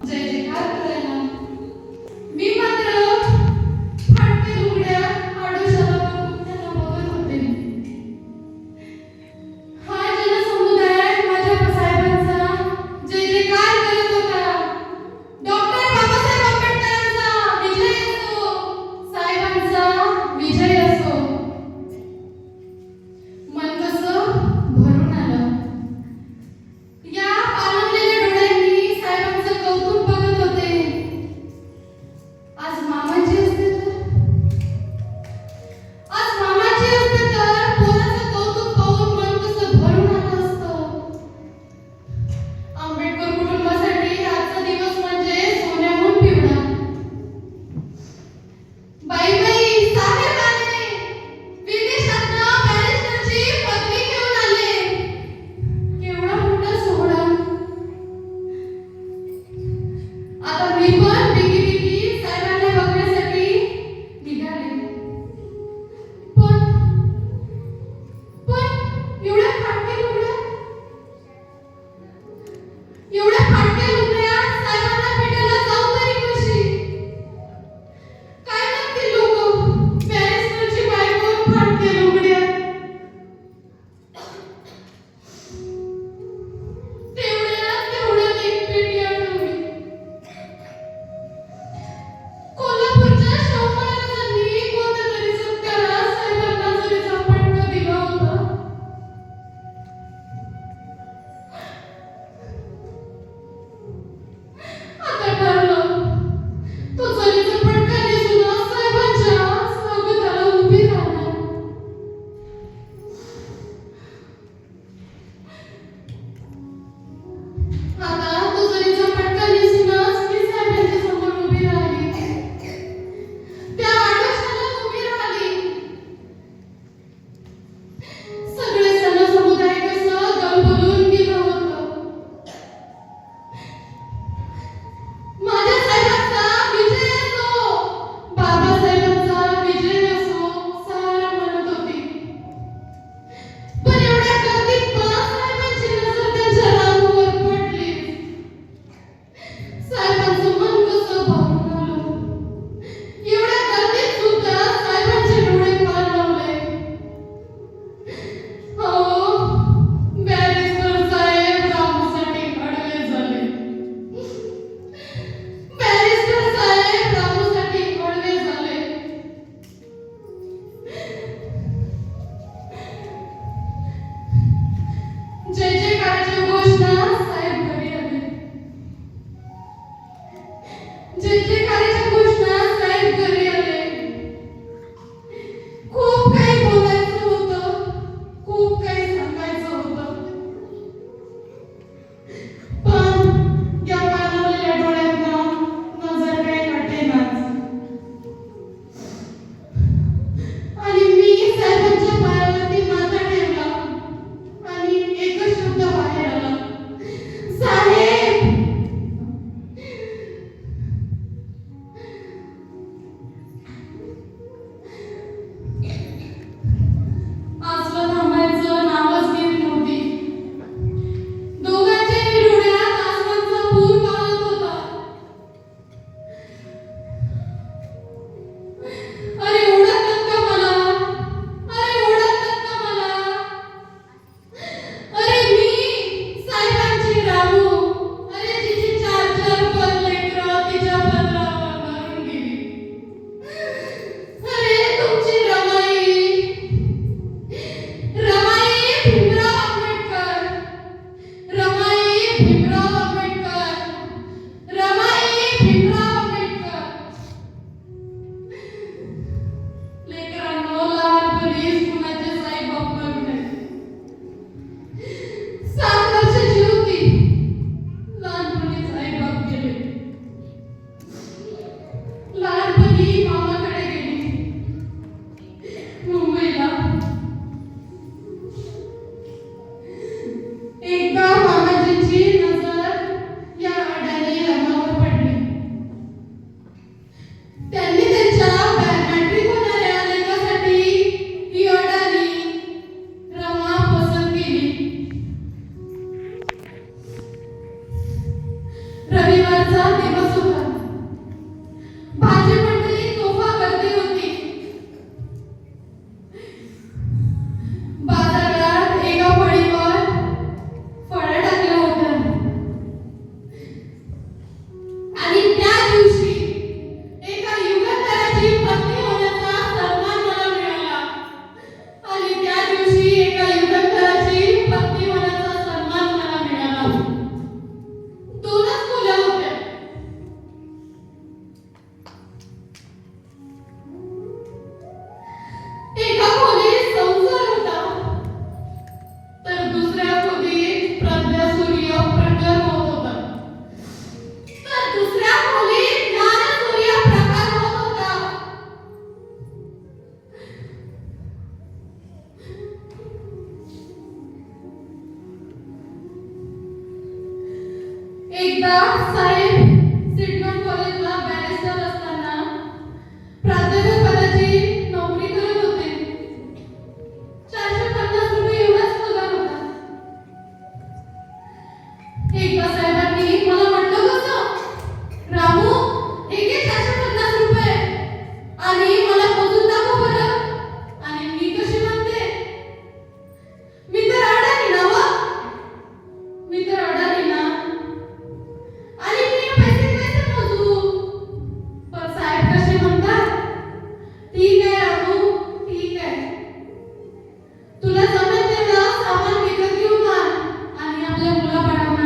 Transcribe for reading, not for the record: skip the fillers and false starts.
जय जयकार करायला मी मात्र फाटके लुगड्या आडोशाला बघून त्यांना बघत होते. हा जनसमुदाय माझ्या साहेबांचा जय जयकार करत होता. डॉक्टर बाबासाहेब आंबेडकरांचा विजय असो, साहेबांचा विजय असो. मन कसं भरून आलं. या पाणवलेल्या डोळ्यांनी साहेबांचं कौतुक बघत सणाचा दिवस होता. भाजी मंडळी तोफा गर्दी होती. बाजारात एका फळीवर फळं टाकलं होतं. आणि त्या दिवशी एका युगंधराची पत्नी होण्याचा सन्मान मला मिळाला. आणि त्या दिवशी एका युगंधराची पत्नी होण्याचा सन्मान मला मिळाला. दोनच मुलं होत्या. एका खोलीत संसार होता, तर दुसऱ्या खोलीत प्रज्ञासूर्य प्रज्वल होत होता. तर दुसऱ्या खोलीत ज्ञानसूर्य प्रकाश होत होता. एकदा साहेब सिडकॉन कॉलेजला बॅरिस्टर असताना प्राध्यापक पदाची नोकरी करत होते. 450 रुपये एवढाच पगार होता. एकदा साहेबांनी मला म्हटलं, कसं रामू, हे घे 450 रुपये आणि मला मोजून दाखव बरं. आणि मी कशी म्हणते, मी तर अडाणी ना व, मी तर अडाणी ना, आणि मी हे पैसे कसे मोजू. पण साहेब कसे म्हणतात, ठीक आहे रामू, ठीक आहे, तुला जमेल तेवढं सामान विकत घेऊन आण आणि आपल्या मुलाबाळांना